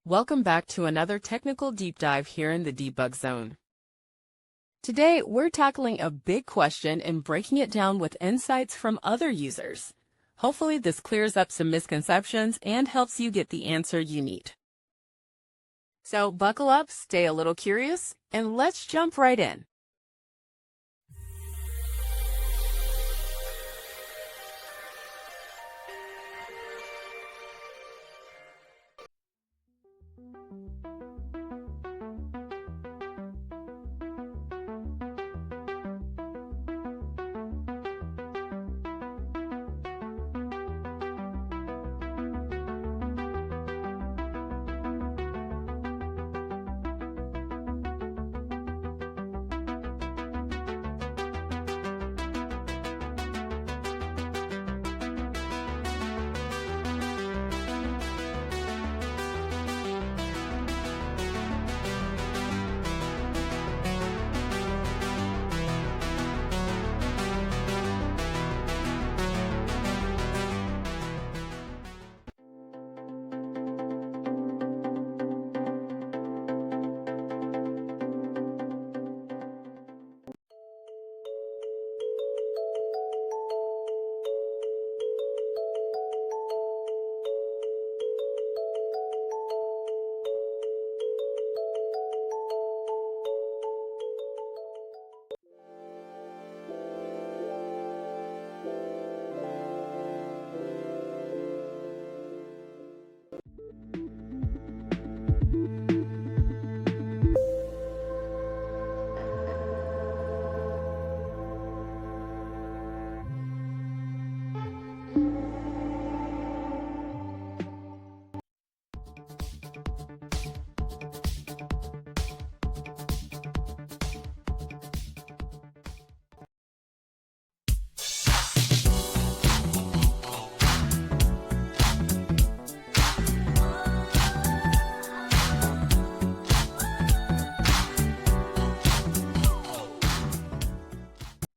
Welcome back to another technical deep dive here in the debug zone. Today, we're tackling a big question and breaking it down with insights from other users. Hopefully, this clears up some misconceptions and helps you get the answer you need. So buckle up, stay a little curious, and let's jump right in.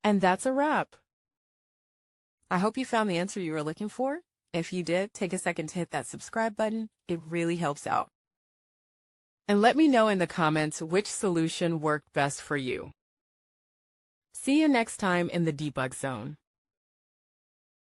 And that's a wrap. I hope you found the answer you were looking for. If you did, take a second to hit that subscribe button. It really helps out. And let me know in the comments which solution worked best for you. See you next time in the debug zone.